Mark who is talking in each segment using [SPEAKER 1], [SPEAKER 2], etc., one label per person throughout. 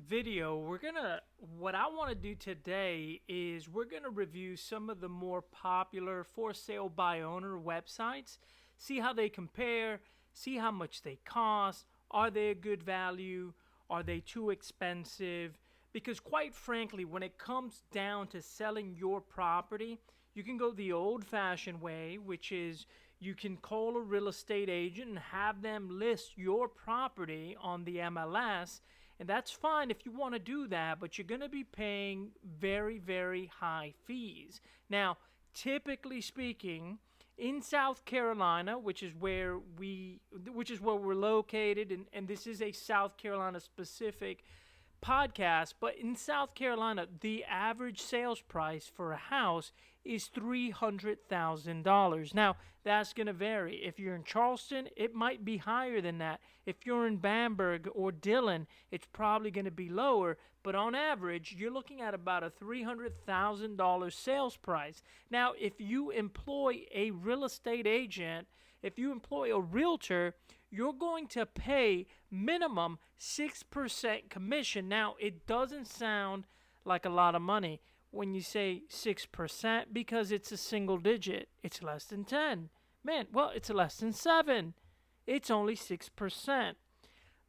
[SPEAKER 1] Video, what I want to do today is we're gonna review some of the more popular for sale by owner websites, see how they compare, see how much they cost, are they a good value, are they too expensive? Because quite frankly, when it comes down to selling your property, you can go the old fashioned way, which is you can call a real estate agent and have them list your property on the MLS, and that's fine if you want to do that, but you're going to be paying very, very high fees. Now, typically speaking, in South Carolina, which is where we're located, and this is a South Carolina specific podcast, but in South Carolina, the average sales price for a house is $300,000. Now, that's going to vary. If you're in Charleston, it might be higher than that. If you're in Bamberg or Dillon, it's probably going to be lower, but on average, you're looking at about a $300,000 sales price. Now, if you employ a real estate agent, if you employ a realtor, you're going to pay minimum 6% commission. Now, it doesn't sound like a lot of money when you say 6% because it's a single digit. It's less than 10. Man, well, it's less than 7. It's only 6%.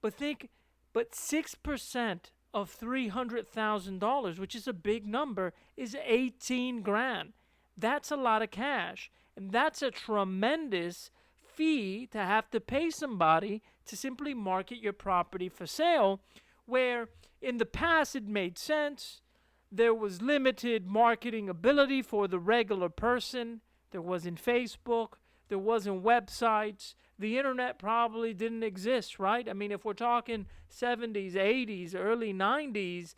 [SPEAKER 1] But 6% of $300,000, which is a big number, is 18 grand. That's a lot of cash. And that's a tremendous fee to have to pay somebody to simply market your property for sale, where in the past it made sense. There was limited marketing ability for the regular person. There wasn't Facebook. There wasn't websites. The internet probably didn't exist, right? I mean, if we're talking 70s, 80s, early 90s,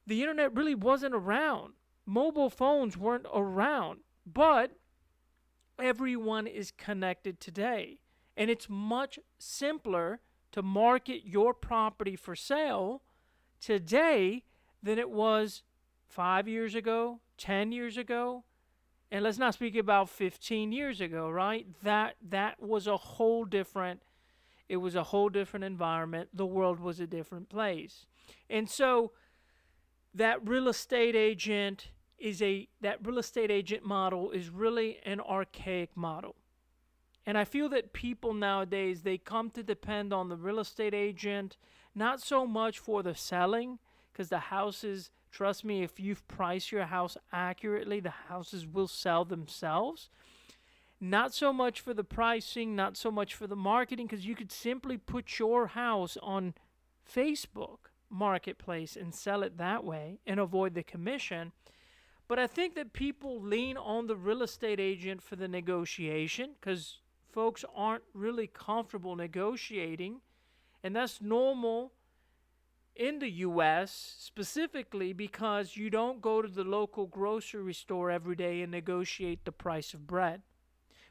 [SPEAKER 1] the internet really wasn't around. Mobile phones weren't around. But everyone is connected today. And it's much simpler to market your property for sale today than it was 5 years ago, 10 years ago, and let's not speak about 15 years ago, right? That was a whole different it was a whole different environment. The world was a different place. And so that real estate agent that real estate agent model is really an archaic model. And I feel that people nowadays, they come to depend on the real estate agent not so much for the selling, because the houses, trust me, if you've priced your house accurately, the houses will sell themselves. Not so much for the pricing, not so much for the marketing, because you could simply put your house on Facebook Marketplace and sell it that way and avoid the commission. But I think that people lean on the real estate agent for the negotiation because folks aren't really comfortable negotiating. And that's normal in the U.S., specifically because you don't go to the local grocery store every day and negotiate the price of bread.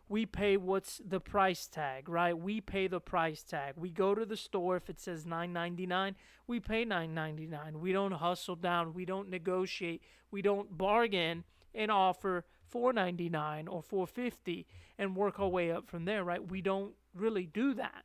[SPEAKER 1] We pay what's the price tag, right? We pay the price tag. We go to the store, if it says $9.99, we pay $9.99. We don't hustle down. We don't negotiate. We don't bargain and offer $4.99 or $4.50 and work our way up from there, right? We don't really do that.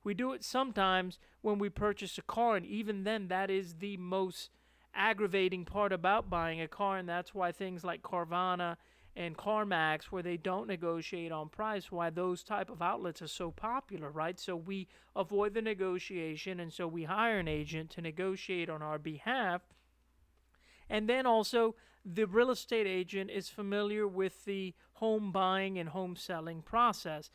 [SPEAKER 1] We do it sometimes when we purchase a car, and even then, that is the most aggravating part about buying a car, and that's why things like Carvana and CarMax, where they don't negotiate on price, why those type of outlets are so popular, right? So we avoid the negotiation, and so we hire an agent to negotiate on our behalf. And then also, the real estate agent is familiar with the home buying and home selling process.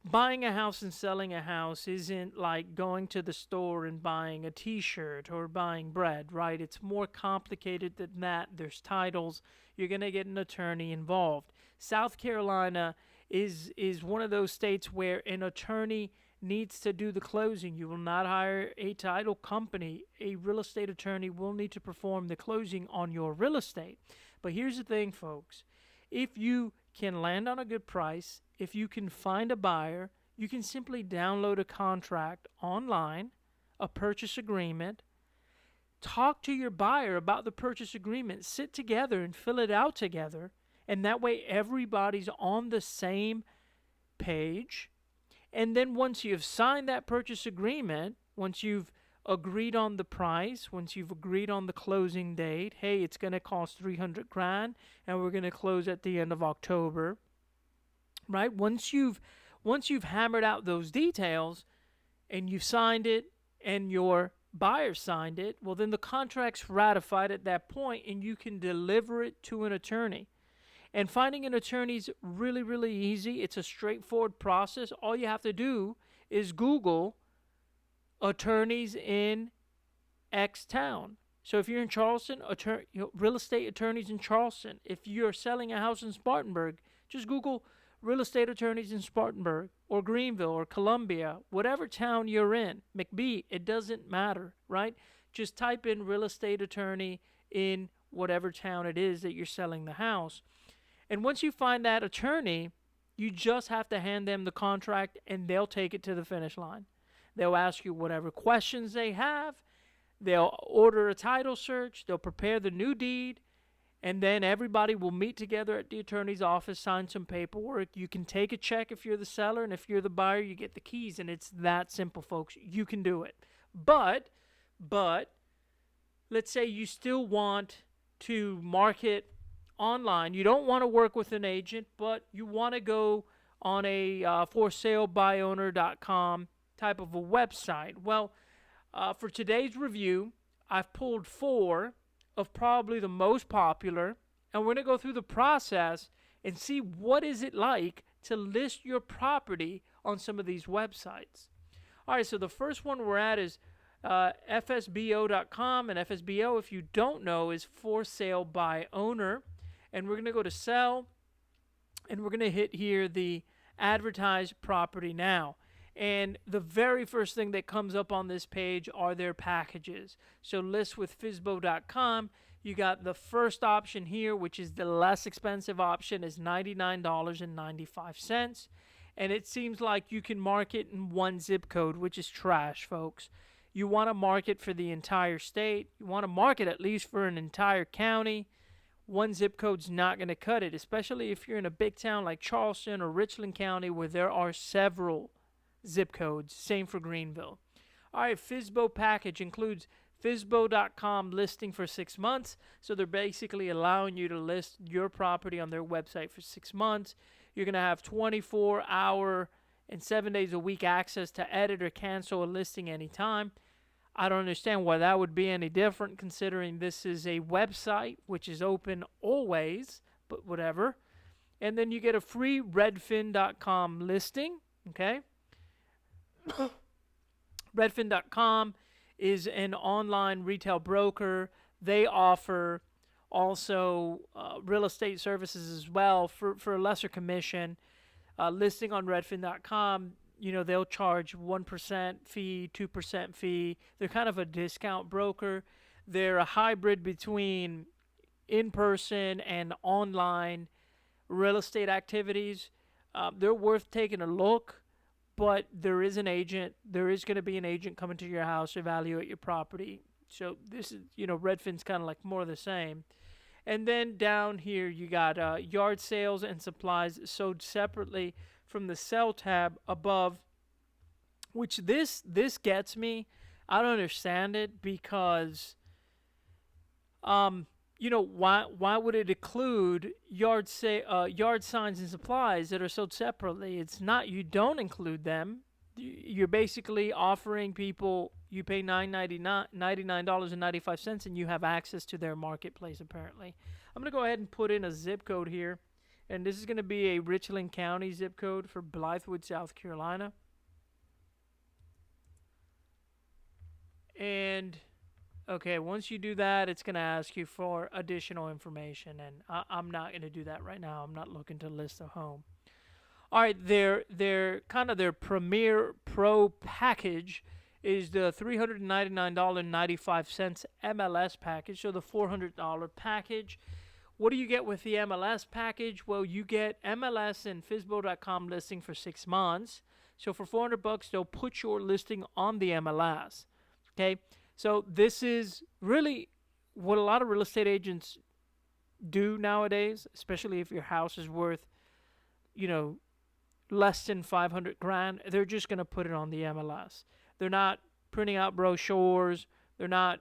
[SPEAKER 1] Buying a house and selling a house isn't like going to the store and buying a t-shirt or buying bread, right? It's more complicated than that. There's titles. You're going to get an attorney involved. South Carolina is one of those states where an attorney needs to do the closing. You will not hire a title company. A real estate attorney will need to perform the closing on your real estate. But here's the thing, folks. If you can land on a good price, if you can find a buyer, you can simply download a contract online, a purchase agreement, talk to your buyer about the purchase agreement, sit together and fill it out together, and that way everybody's on the same page. And then once you've signed that purchase agreement, once you've agreed on the price, once you've agreed on the closing date, hey, it's going to cost 300 grand and we're going to close at the end of October, right? Once you've hammered out those details and you've signed it and your buyer signed it, well, then the contract's ratified at that point and you can deliver it to an attorney. And finding an attorney is really, really easy. It's a straightforward process. All you have to do is Google attorneys in X town. So if you're in Charleston, real estate attorneys in Charleston. If you're selling a house in Spartanburg, just Google real estate attorneys in Spartanburg or Greenville or Columbia, whatever town you're in, McBee, it doesn't matter, right? Just type in real estate attorney in whatever town it is that you're selling the house. And once you find that attorney, you just have to hand them the contract and they'll take it to the finish line. They'll ask you whatever questions they have. They'll order a title search. They'll prepare the new deed. And then everybody will meet together at the attorney's office, sign some paperwork. You can take a check if you're the seller, and if you're the buyer, you get the keys. And it's that simple, folks. You can do it. But let's say you still want to market online. You don't want to work with an agent, but you want to go on a forsalebuyowner.com type of a website. Well, for today's review, I've pulled 4 of probably the most popular, and we're going to go through the process and see what is it like to list your property on some of these websites. All right, so the first one we're at is fsbo.com, and FSBO, if you don't know, is for sale by owner. And we're going to go to sell, and we're going to hit here the advertise property now. And the very first thing that comes up on this page are their packages. So list with FSBO.com, you got the first option here, which is the less expensive option, is $99.95. And it seems like you can market in one zip code, which is trash, folks. You want to market for the entire state. You want to market at least for an entire county. One zip code's not going to cut it, especially if you're in a big town like Charleston or Richland County where there are several zip codes. Same for Greenville. All right, FSBO package includes FSBO.com listing for 6 months. So they're basically allowing you to list your property on their website for 6 months. You're going to have 24-hour and 7 days a week access to edit or cancel a listing anytime. I don't understand why that would be any different considering this is a website which is open always, but whatever. And then you get a free redfin.com listing, okay? Redfin.com is an online retail broker. They offer also real estate services as well for a lesser commission. Listing on Redfin.com, you know, they'll charge 1% fee, 2% fee. They're kind of a discount broker. They're a hybrid between in-person and online real estate activities. They're worth taking a look. But there is an agent. There is going to be an agent coming to your house to evaluate your property. So this is, you know, Redfin's kind of like more of the same. And then down here you got yard sales and supplies sold separately from the sell tab above, which this gets me. I don't understand it because, you know, why would it include yard signs and supplies that are sold separately? It's not, you don't include them. You're basically offering people, you pay $99.95 and you have access to their marketplace apparently. I'm going to go ahead and put in a zip code here, and this is going to be a Richland County zip code for Blythewood, South Carolina. And okay, once you do that, it's going to ask you for additional information, and I'm not going to do that right now. I'm not looking to list a home. All right, their kind of their Premier Pro package is the $399.95 MLS package, so the $400 package. What do you get with the MLS package? Well, you get MLS and FSBO.com listing for 6 months. So for $400, they'll put your listing on the MLS. Okay, so this is really what a lot of real estate agents do nowadays, especially if your house is worth, you know, less than 500 grand. They're just going to put it on the MLS. They're not printing out brochures. They're not,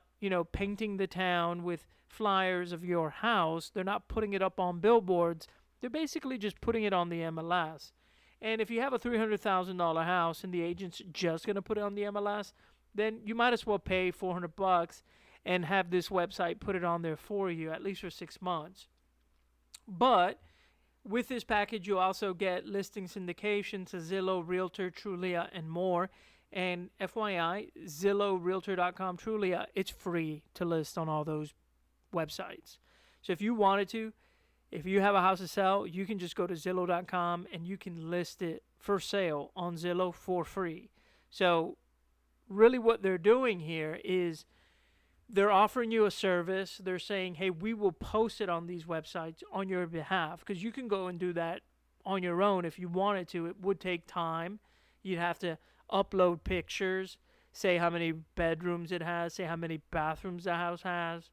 [SPEAKER 1] painting the town with flyers of your house. They're not putting it up on billboards. They're basically just putting it on the MLS. And if you have a $300,000 house and the agent's just going to put it on the MLS, then you might as well pay $400 and have this website put it on there for you, at least for 6 months. But with this package, you also get listing syndication to Zillow, Realtor, Trulia, and more. And FYI, Zillow, Realtor.com, Trulia, it's free to list on all those websites. So if you wanted to, if you have a house to sell, you can just go to Zillow.com and you can list it for sale on Zillow for free. So really what they're doing here is they're offering you a service. They're saying, hey, we will post it on these websites on your behalf, because you can go and do that on your own if you wanted to. It would take time. You'd have to upload pictures, say how many bedrooms it has, say how many bathrooms the house has,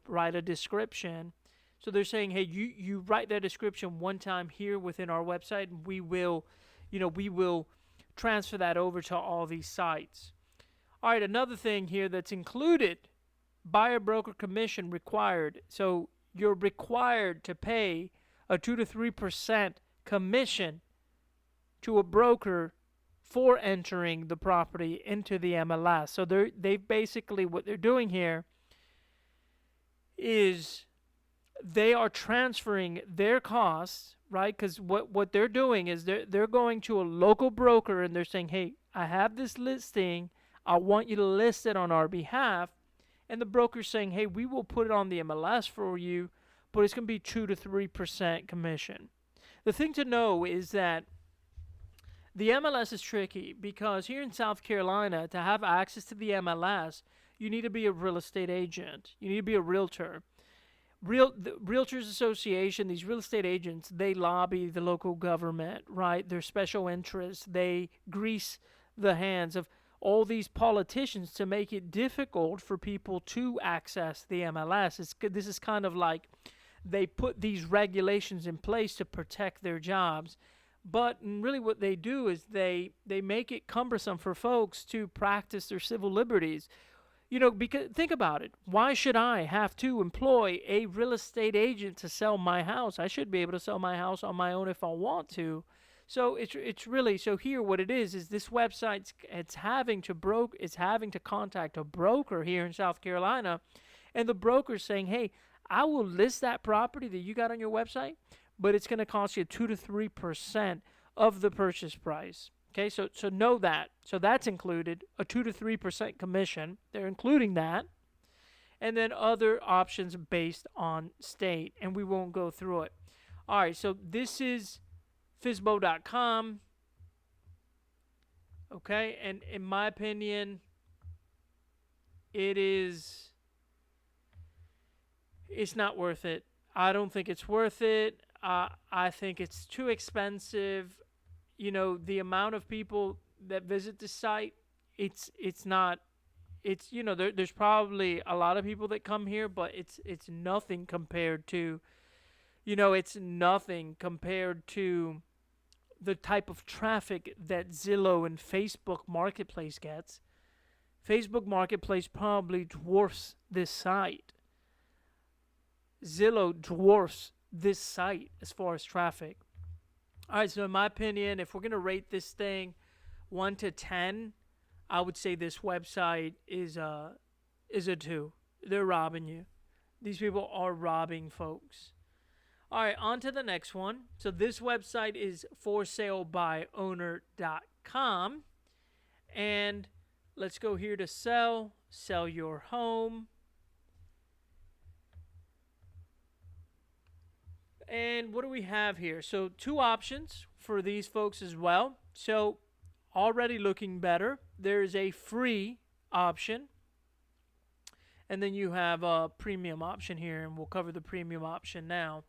[SPEAKER 1] write a description. So they're saying, hey, you write that description one time here within our website, and we will transfer that over to all these sites. All right, another thing here that's included, buyer broker commission required. So you're required to pay a 2 to 3% commission to a broker for entering the property into the MLS. So they basically, what they're doing here is they are transferring their costs, right? Because what they're doing is they're going to a local broker and they're saying, hey, I have this listing. I want you to list it on our behalf. And the broker's saying, hey, we will put it on the MLS for you, but it's going to be 2 to 3% commission. The thing to know is that the MLS is tricky, because here in South Carolina, to have access to the MLS, you need to be a real estate agent. You need to be a realtor. The Realtors Association, these real estate agents, they lobby the local government, right? They're special interests. They grease the hands of all these politicians to make it difficult for people to access the MLS. This is kind of like they put these regulations in place to protect their jobs. But really what they do is they make it cumbersome for folks to practice their civil liberties. Because think about it. Why should I have to employ a real estate agent to sell my house? I should be able to sell my house on my own if I want to. So it's really, so here what it is this website, it's having to contact a broker here in South Carolina, and the broker's saying, hey, I will list that property that you got on your website, but it's going to cost you 2 to 3% of the purchase price. Okay, so know that. So that's included, a 2 to 3% commission. They're including that. And then other options based on state, and we won't go through it. All right, so this is Fizbo.com. Okay, and in my opinion, it's not worth it. I don't think it's worth it. I think it's too expensive. The amount of people that visit the site, there's probably a lot of people that come here, but it's nothing compared to, the type of traffic that Zillow and Facebook Marketplace gets. Facebook Marketplace probably dwarfs this site. Zillow dwarfs this site as far as traffic. All right, so in my opinion, if we're going to rate this thing 1 to 10, I would say this website is a 2. They're robbing you. These people are robbing folks. All right, on to the next one. So this website is forsalebyowner.com. And let's go here to sell your home. And what do we have here? So 2 options for these folks as well. So already looking better. There's a free option. And then you have a premium option here, and we'll cover the premium option now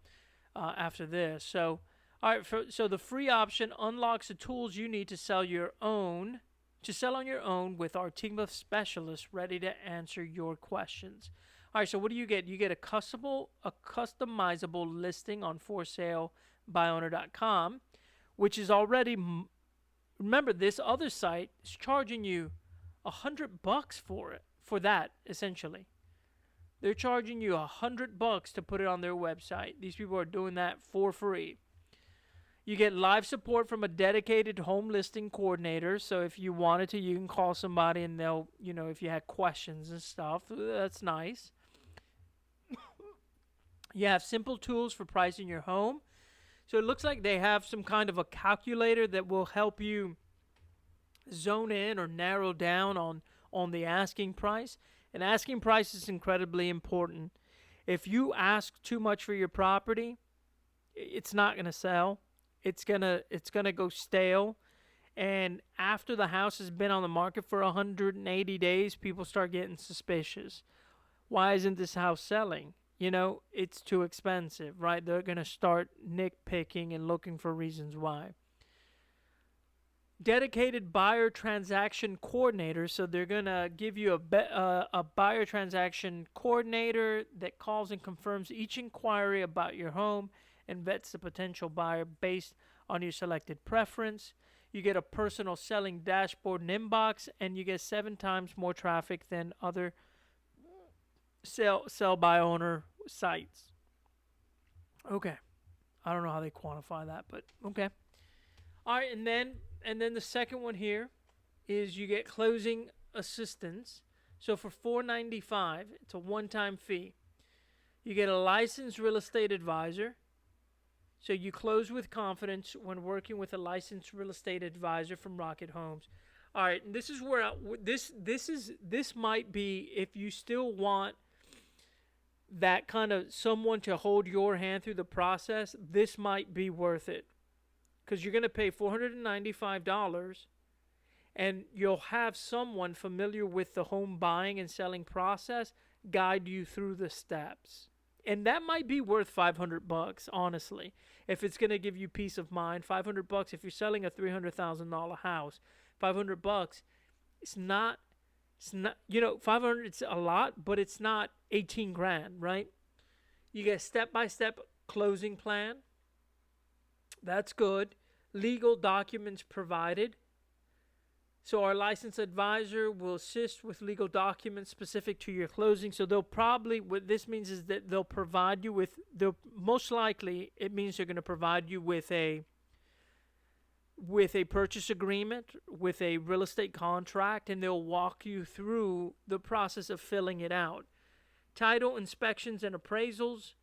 [SPEAKER 1] after this. So, all right, so the free option unlocks the tools you need to sell on your own with our team of specialists ready to answer your questions. All right, so what do you get? You get a customizable listing on forsalebyowner.com, which is already, remember, this other site is charging you $100 for it, for that, essentially. They're charging you $100 to put it on their website. These people are doing that for free. You get live support from a dedicated home listing coordinator. So if you wanted to, you can call somebody and they'll, if you had questions and stuff, that's nice. You have simple tools for pricing your home. So it looks like they have some kind of a calculator that will help you zone in or narrow down on the asking price. And asking price is incredibly important. If you ask too much for your property, it's not going to sell. It's gonna go stale. And after the house has been on the market for 180 days, people start getting suspicious. Why isn't this house selling? It's too expensive, right? They're going to start nitpicking and looking for reasons why. Dedicated buyer transaction coordinator. So they're going to give you a buyer transaction coordinator that calls and confirms each inquiry about your home and vets the potential buyer based on your selected preference. You get a personal selling dashboard and inbox, and you get 7 times more traffic than other sell by owner sites. Okay. I don't know how they quantify that, but okay. All right, and then the second one here is you get closing assistance. So for $4.95, it's a one-time fee. You get a licensed real estate advisor. So you close with confidence when working with a licensed real estate advisor from Rocket Homes. All right, and this is where this might be, if you still want that kind of someone to hold your hand through the process, this might be worth it. Because you're going to pay $495 and you'll have someone familiar with the home buying and selling process guide you through the steps. And that might be worth $500, honestly, if it's going to give you peace of mind. $500 if you're selling a $300,000 house. $500, it's not, $500, it's a lot, but it's not 18 grand, right? You get a step-by-step closing plan. That's good. Legal documents provided. So our licensed advisor will assist with legal documents specific to your closing. So they'll probably, what this means is that they'll provide you with, most likely it means they're going to provide you with a purchase agreement, with a real estate contract, and they'll walk you through the process of filling it out. Title inspections and appraisals.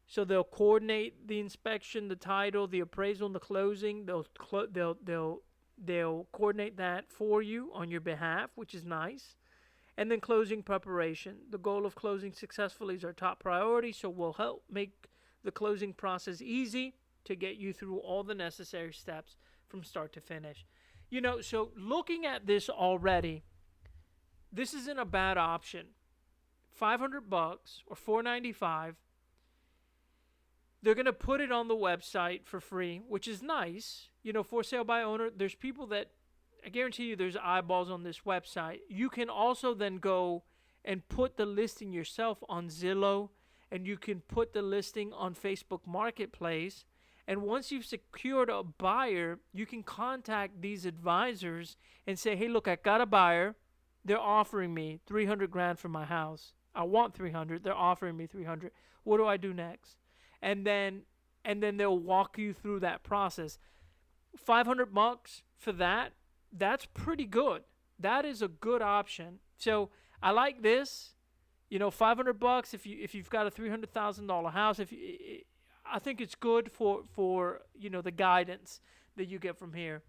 [SPEAKER 1] So they'll coordinate the inspection, the title, the appraisal, and the closing. They'll coordinate that for you on your behalf, which is nice. And then closing preparation. The goal of closing successfully is our top priority, so we'll help make the closing process easy to get you through all the necessary steps from start to finish. So looking at this already, this isn't a bad option. $500 or $4.95. They're going to put it on the website for free, which is nice. For sale by owner, there's people that, I guarantee you there's eyeballs on this website. You can also then go and put the listing yourself on Zillow, and you can put the listing on Facebook Marketplace. And once you've secured a buyer, you can contact these advisors and say, hey, look, I got a buyer. They're offering me $300,000 for my house. I want $300,000. They're offering me $300,000. What do I do next? And then they'll walk you through that process. $500 for that, that's pretty good. That is a good option. So I like this. $500 if you've got a $300,000 house. I think it's good for the guidance that you get from here.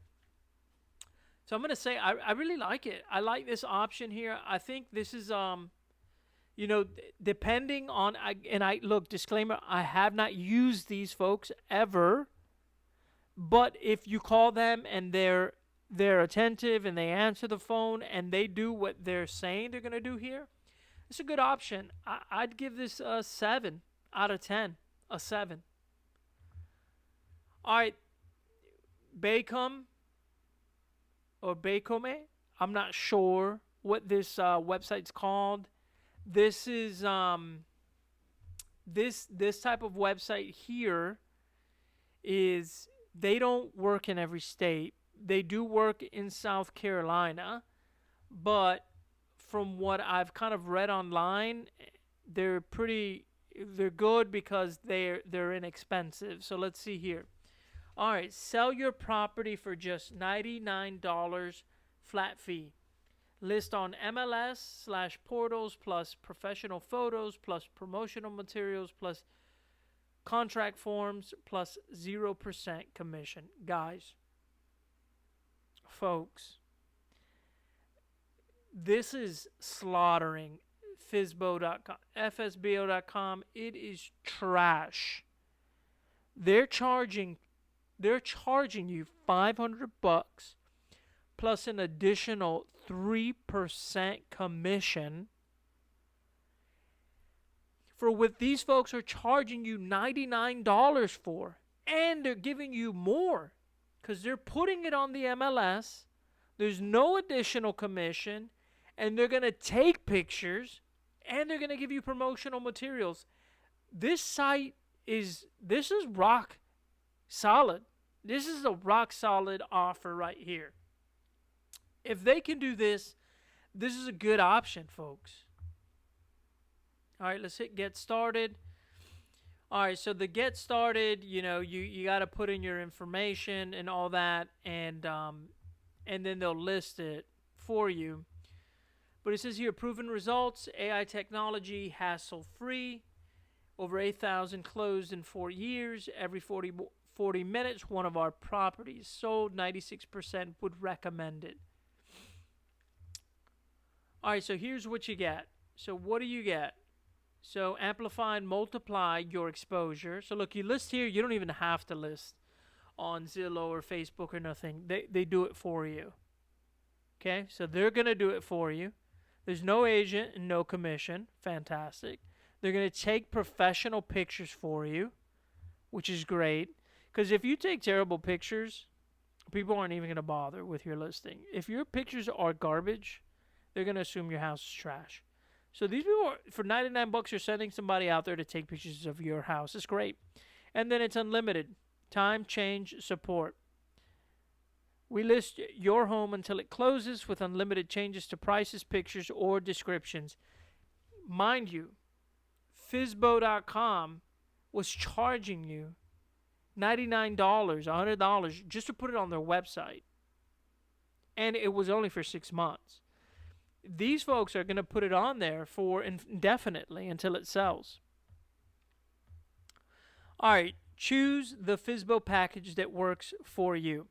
[SPEAKER 1] So I'm gonna say I really like it. I like this option here. I think this is depending on, look, disclaimer, I have not used these folks ever, but if you call them and they're attentive and they answer the phone and they do what they're saying they're going to do here, it's a good option. I'd give this a 7 out of 10, a 7. All right, Baycom or Baycome, I'm not sure what this website's called. This is this type of website here is, they don't work in every state. They do work in South Carolina, but from what I've kind of read online, they're they're good because they're inexpensive. So let's see here. All right, sell your property for just $99 flat fee. List on MLS/portals plus professional photos plus promotional materials plus contract forms plus 0% commission. Guys, folks, this is slaughtering FSBO.com, FSBO.com. It is trash. They're charging you $500 plus an additional 3% commission for what these folks are charging you $99 for. And they're giving you more because they're putting it on the MLS. There's no additional commission, and they're going to take pictures, and they're going to give you promotional materials. This site this is rock solid. This is a rock solid offer right here. If they can do this, this is a good option, folks. All right, let's hit get started. All right, so the get started, you got to put in your information and all that, and then they'll list it for you. But it says here, proven results, AI technology, hassle-free, over 8,000 closed in 4 years, every 40 minutes, one of our properties sold, 96% would recommend it. All right, so here's what you get. So what do you get? So amplify and multiply your exposure. So look, you list here, you don't even have to list on Zillow or Facebook or nothing. They do it for you. Okay, so they're going to do it for you. There's no agent and no commission. Fantastic. They're going to take professional pictures for you, which is great. Because if you take terrible pictures, people aren't even going to bother with your listing. If your pictures are garbage, they're going to assume your house is trash. So these people, for $99, you're sending somebody out there to take pictures of your house. It's great. And then it's unlimited. Time, change, support. We list your home until it closes with unlimited changes to prices, pictures, or descriptions. Mind you, FSBO.com was charging you $99, $100 just to put it on their website. And it was only for 6 months. These folks are going to put it on there for indefinitely until it sells. All right, choose the FSBO package that works for you.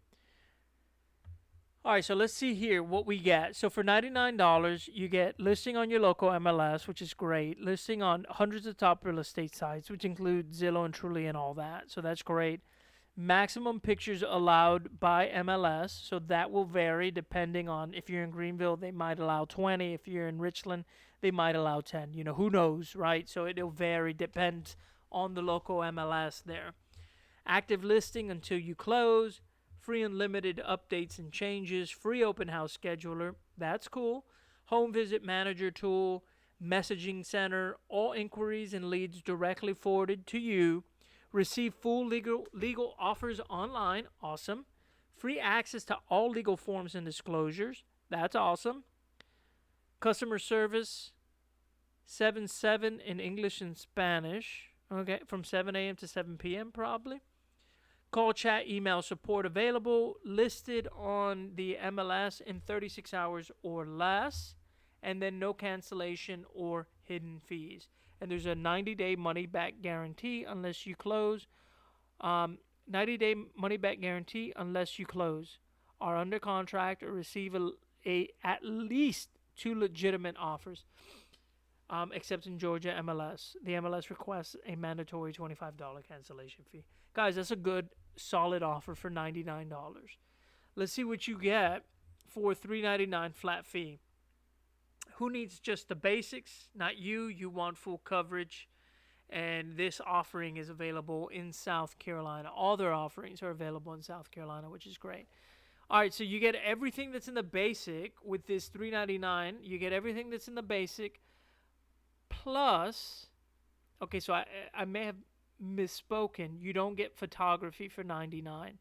[SPEAKER 1] All right, so let's see here what we get. So for $99, you get listing on your local MLS, which is great. Listing on hundreds of top real estate sites, which include Zillow and Truly and all that. So that's great. Maximum pictures allowed by MLS, so that will vary depending on if you're in Greenville, they might allow 20. If you're in Richland, they might allow 10. Who knows, right? So it'll vary, depends on the local MLS there. Active listing until you close. Free unlimited updates and changes. Free open house scheduler. That's cool. Home visit manager tool. Messaging center. All inquiries and leads directly forwarded to you. Receive full legal offers online. Awesome. Free access to all legal forms and disclosures. That's awesome. Customer service 7/7 in English and Spanish. Okay, from 7 a.m. to 7 p.m. probably. Call, chat, email support available. Listed on the MLS in 36 hours or less. And then no cancellation or hidden fees. And there's a 90-day money-back guarantee unless you close. 90-day money-back guarantee unless you close, are under contract, or receive at least 2 legitimate offers, except in Georgia MLS. The MLS requests a mandatory $25 cancellation fee. Guys, that's a good, solid offer for $99. Let's see what you get for $399 flat fee. Who needs just the basics? Not you. You want full coverage. And this offering is available in South Carolina. All their offerings are available in South Carolina, which is great. All right, so you get everything that's in the basic with this $399. You get everything that's in the basic plus, okay, so I may have misspoken. You don't get photography for $99.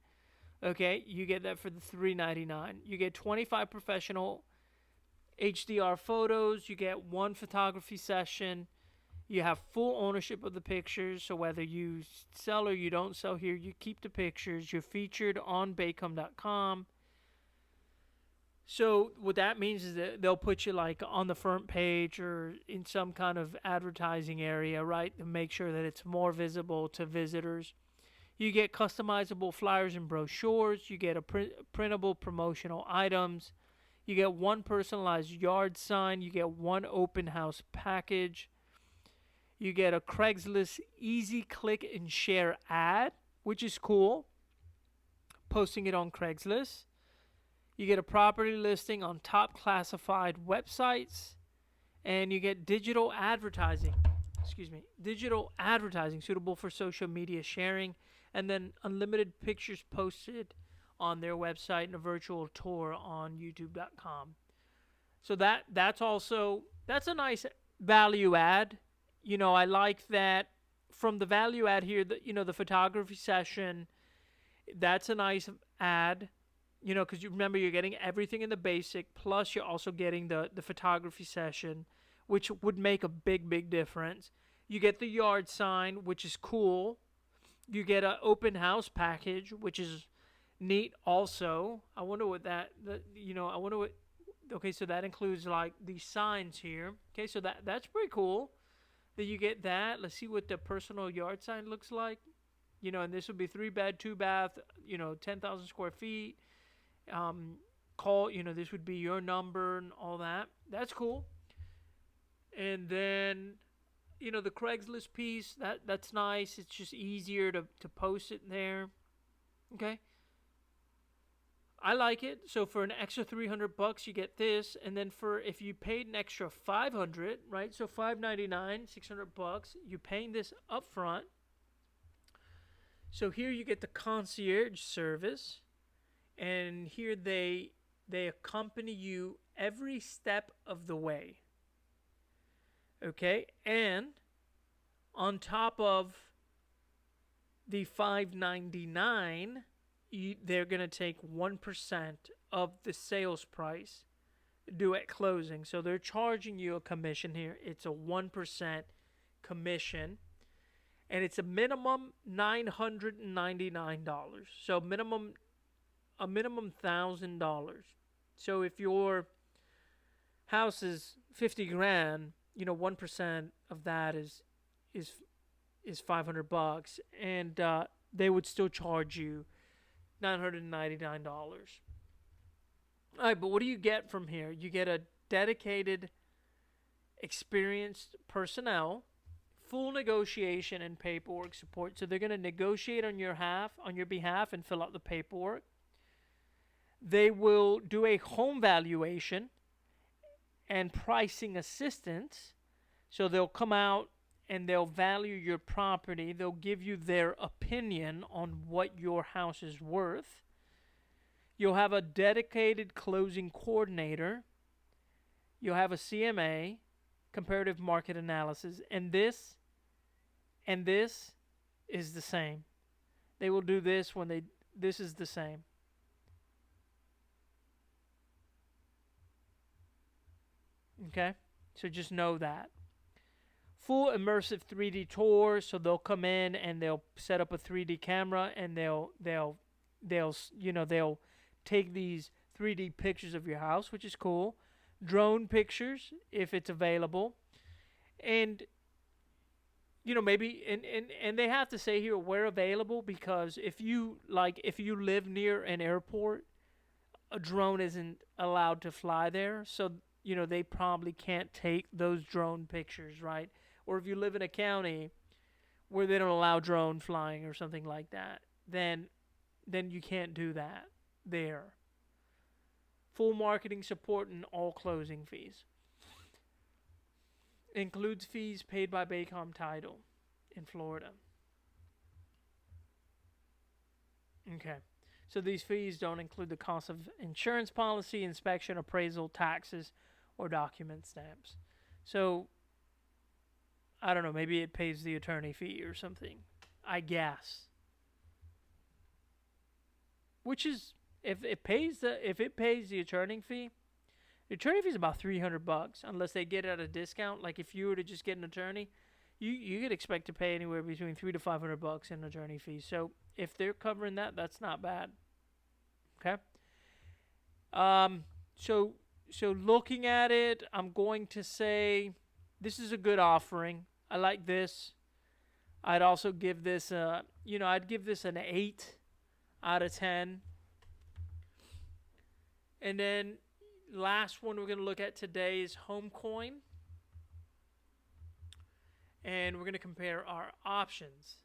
[SPEAKER 1] Okay, you get that for the $399. You get 25 professional HDR photos. You get one photography session. You have full ownership of the pictures. So whether you sell or you don't sell here, you keep the pictures. You're featured on Baycom.com. So what that means is that they'll put you like on the front page or in some kind of advertising area, right, to make sure that it's more visible to visitors. You get customizable flyers and brochures. You get a printable promotional items. You get one personalized yard sign. You get one open house package. You get a Craigslist easy click and share ad, which is cool. Posting it on Craigslist. You get a property listing on top classified websites. And you get digital advertising. Digital advertising suitable for social media sharing. And then unlimited pictures posted on their website and a virtual tour on youtube.com. So that's a nice value add. I like that from the value add here, the photography session, that's a nice ad, because you remember you're getting everything in the basic, plus you're also getting the photography session, which would make a big, big difference. You get the yard sign, which is cool. You get an open house package, which is neat also. I wonder what okay, so that includes like these signs here. Okay, so that's pretty cool. Then you get that. Let's see what the personal yard sign looks like. And this would be 3-bed, 2-bath, 10,000 square feet. This would be your number and all that. That's cool. And then, the Craigslist piece, that's nice. It's just easier to post it there. Okay. I like it. So for an extra $300, you get this, and then if you paid an extra $500, right? So $599, $600, you're paying this up front. So here you get the concierge service, and here they accompany you every step of the way. Okay, and on top of the $599. They're going to take 1% of the sales price due at closing. So they're charging you a commission here. It's a 1% commission. And it's a minimum $999. So a minimum $1,000. So if your house is 50 grand, 1% of that is $500, and they would still charge you $999. All right, but what do you get from here? You get a dedicated, experienced personnel, full negotiation and paperwork support. So they're going to negotiate on your behalf and fill out the paperwork. They will do a home valuation and pricing assistance. So they'll come out and they'll value your property. They'll give you their opinion on what your house is worth. You'll have a dedicated closing coordinator. You'll have a CMA, comparative market analysis, and this is the same. They will do this this is the same. Okay? So just know that. Full immersive 3D tour, so they'll come in and they'll set up a 3D camera and they'll take these 3D pictures of your house, which is cool. Drone pictures if it's available. And maybe and they have to say here where available, because if you live near an airport, a drone isn't allowed to fly there. So they probably can't take those drone pictures, right? Or if you live in a county where they don't allow drone flying or something like that, then you can't do that there. Full marketing support and all closing fees. Includes fees paid by Baycom Title in Florida. Okay. So these fees don't include the cost of insurance policy, inspection, appraisal, taxes, or document stamps. So I don't know, maybe it pays the attorney fee or something, I guess. Which is, if it pays the attorney fee, The attorney fee is about $300 unless they get it at a discount. Like if you were to just get an attorney, you could expect to pay anywhere between $300 to $500 in attorney fees. So if they're covering that, that's not bad. Okay. Um. So looking at it, I'm going to say this is a good offering. I like this. I'd also give this I'd give this an 8 out of 10. And then last one we're going to look at today is Homecoin. And we're going to compare our options.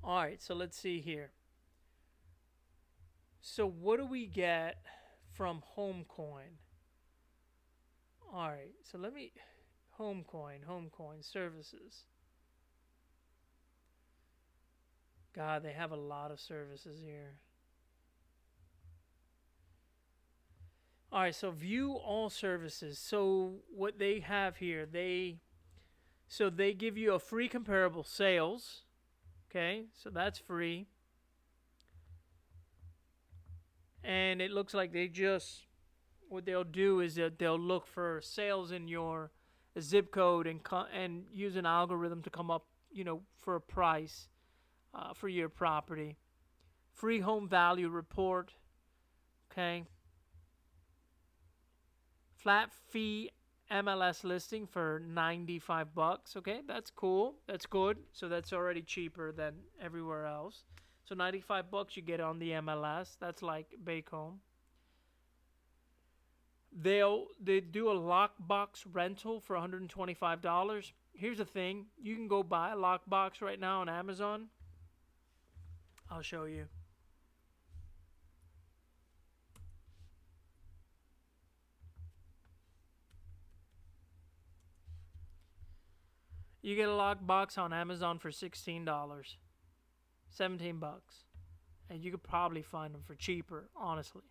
[SPEAKER 1] All right, so let's see here. So what do we get from Homecoin? All right, so Homecoin services. God, they have a lot of services here. All right, so view all services. So what they have here, they give you a free comparable sales. Okay, so that's free. And it looks like what they'll do is that they'll look for sales in your zip code and use an algorithm to come up, for a price for your property. Free home value report. Okay. Flat fee MLS listing for $95. Okay, that's cool. That's good. So that's already cheaper than everywhere else. So $95 you get on the MLS. That's like Baycomb. They do a lockbox rental for $125. Here's the thing: you can go buy a lockbox right now on Amazon. I'll show you. You get a lockbox on Amazon for $16, $17, and you could probably find them for cheaper, honestly.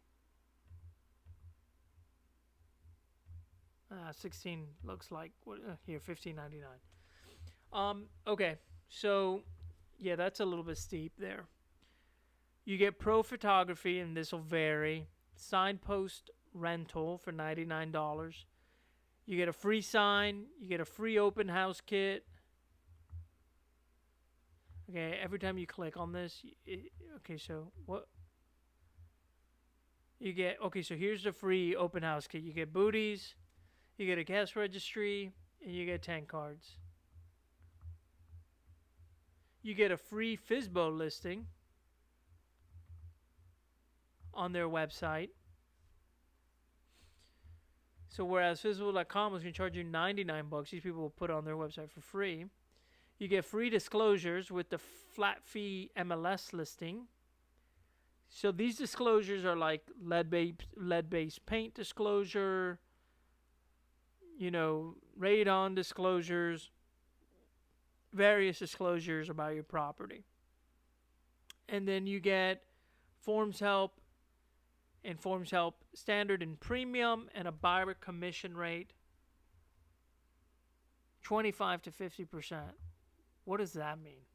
[SPEAKER 1] 16 looks like here $15.99. Okay, so yeah, that's a little bit steep there. You get pro photography, and this will vary. Signpost rental for $99. You get a free sign. You get a free open house kit. Okay, every time you click on this, okay, so what? You get, okay, so here's the free open house kit. You get booties, you get a gas registry, and you get 10 cards. You get a free FSBO listing on their website. So whereas FSBO.com was going to charge you $99, these people will put it on their website for free. You get free disclosures with the flat fee MLS listing. So these disclosures are like lead-based paint disclosure, radon disclosures, various disclosures about your property. And then you get Forms Help and Forms Help Standard and Premium, and a buyer commission rate 25 to 50%. What does that mean?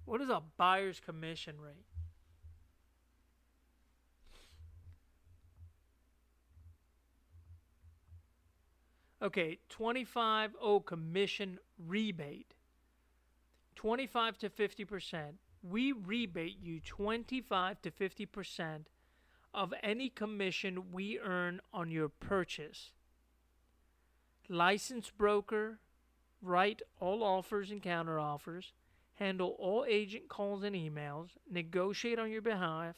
[SPEAKER 1] What is a buyer's commission rate? Okay, 25, commission rebate. 25 to 50%. We rebate you 25 to 50% of any commission we earn on your purchase. Licensed broker, write all offers and counteroffers, handle all agent calls and emails, negotiate on your behalf,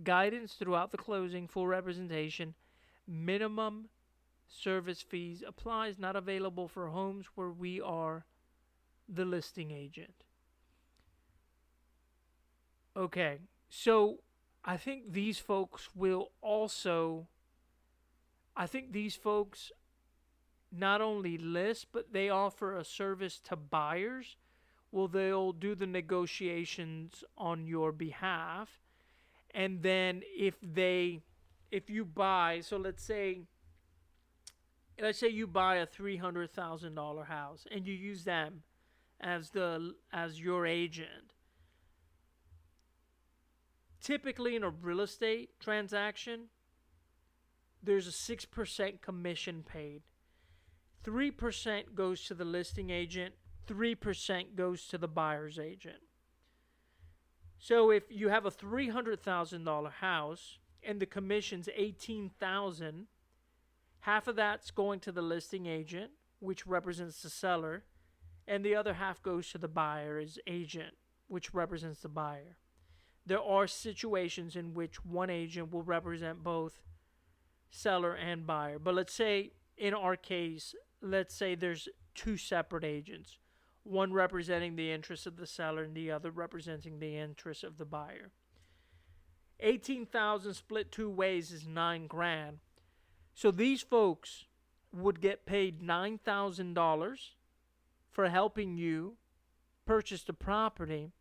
[SPEAKER 1] guidance throughout the closing, full representation, minimum service fees applies, not available for homes where we are the listing agent. Okay, so I think these folks not only list, but they offer a service to buyers. Well, they'll do the negotiations on your behalf. And then if you buy, so let's say let's say you buy a $300,000 house and you use them as your agent. Typically in a real estate transaction, there's a 6% commission paid. 3% goes to the listing agent, 3% goes to the buyer's agent. So if you have a $300,000 house and the commission's $18,000, half of that's going to the listing agent, which represents the seller, and the other half goes to the buyer's agent, which represents the buyer. There are situations in which one agent will represent both seller and buyer. But let's say, in our case, let's say there's two separate agents, one representing the interests of the seller and the other representing the interests of the buyer. 18,000 split two ways is $9,000. So these folks would get paid $9,000 for helping you purchase the property,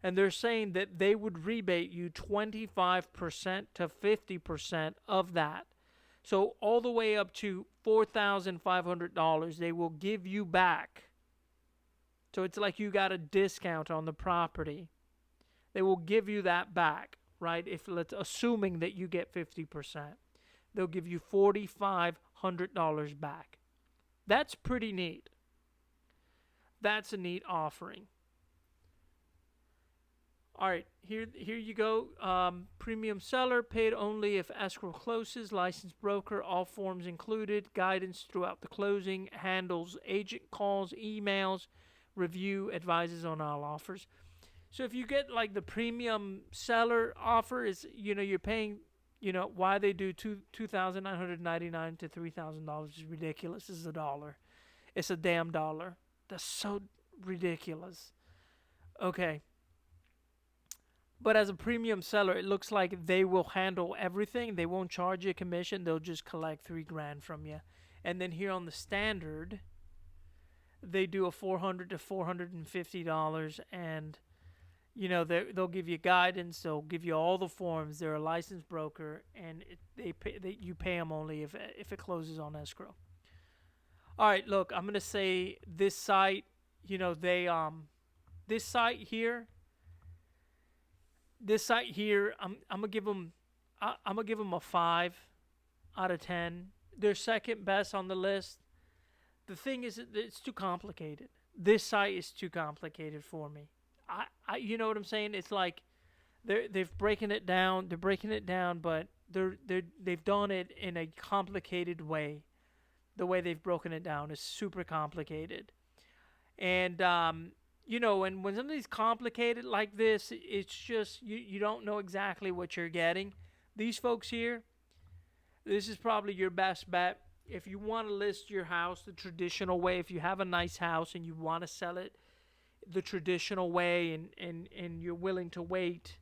[SPEAKER 1] and they're saying that they would rebate you 25% to 50% of that. So all the way up to $4,500 they will give you back. So it's like you got a discount on the property. They will give you that back, right? If let's assuming that you get 50%, they'll give you $4,500 back. That's pretty neat. That's a neat offering. All right, here you go. Premium seller, paid only if escrow closes, licensed broker, all forms included, guidance throughout the closing, handles agent calls, emails, review, advises on all offers. So if you get like the premium seller offer, is you're paying, why they do $2,999 to $3,000 is ridiculous. This is $1. It's a damn dollar. That's so ridiculous. Okay. But as a premium seller, it looks like they will handle everything. They won't charge you a commission. They'll just collect $3,000 from you. And then here on the standard, they do a $400 to $450, and they'll give you guidance. They'll give you all the forms. They're a licensed broker, and you pay them only if it closes on escrow. All right, look, I'm gonna say this site. This site here. I'm gonna give them a 5 out of 10. They're second best on the list. The thing is, it's too complicated. This site is too complicated for me. You know what I'm saying? It's like they've breaking it down. They're breaking it down, but they've done it in a complicated way. The way they've broken it down is super complicated, and and when something's complicated like this, it's just you don't know exactly what you're getting. These folks here, this is probably your best bet. If you want to list your house the traditional way, if you have a nice house and you want to sell it the traditional way, and you're willing to wait,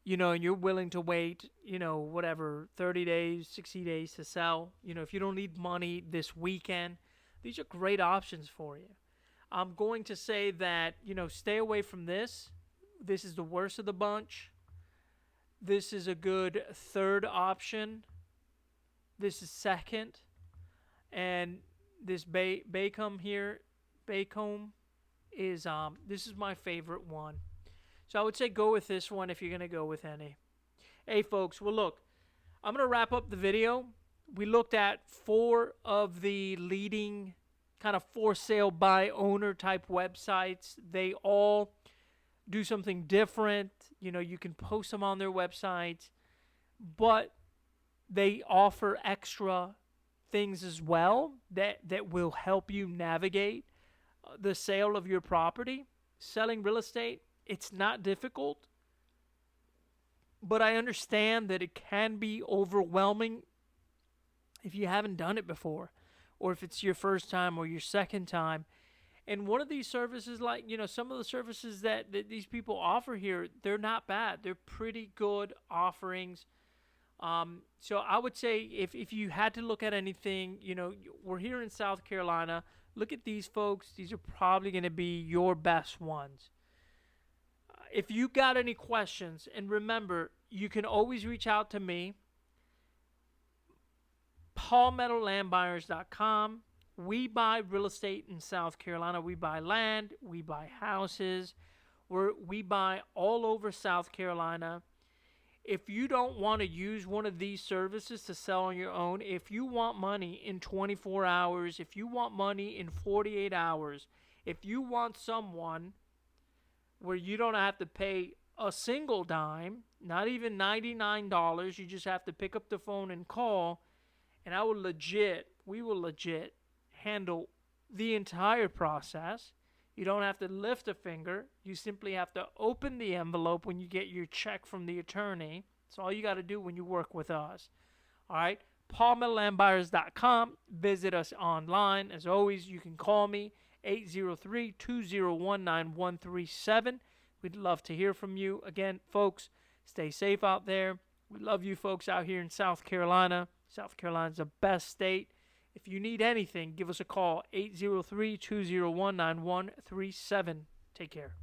[SPEAKER 1] and you're willing to wait, whatever, 30 days, 60 days to sell, if you don't need money this weekend, these are great options for you. I'm going to say that, stay away from this. This is the worst of the bunch. This is a good third option. This is second. And this Baycomb here, Baycomb is, this is my favorite one. So I would say go with this one if you're going to go with any. Hey, folks, well, look, I'm going to wrap up the video. We looked at 4 of the leading kind of for sale by owner type websites. They all do something different. You can post them on their websites, but they offer extra things as well that will help you navigate the sale of your property. Selling real estate, it's not difficult, but I understand that it can be overwhelming if you haven't done it before, or if it's your first time or your second time. And one of these services, like, some of the services that these people offer here, they're not bad. They're pretty good offerings. So I would say if you had to look at anything, we're here in South Carolina. Look at these folks. These are probably going to be your best ones. If you got any questions, and remember, you can always reach out to me. palmettolandbuyers.com. We buy real estate in South Carolina. We buy land. We buy houses. We buy all over South Carolina. If you don't want to use one of these services to sell on your own, if you want money in 24 hours, if you want money in 48 hours, if you want someone where you don't have to pay a single dime, not even $99, you just have to pick up the phone and call, and we will legit handle the entire process. You don't have to lift a finger. You simply have to open the envelope when you get your check from the attorney. That's all you got to do when you work with us. All right? palmettolandbuyers.com. Visit us online. As always, you can call me, 803-201-9137. We'd love to hear from you. Again, folks, stay safe out there. We love you folks out here in South Carolina. South Carolina's the best state. If you need anything, give us a call, 803-201-9137. Take care.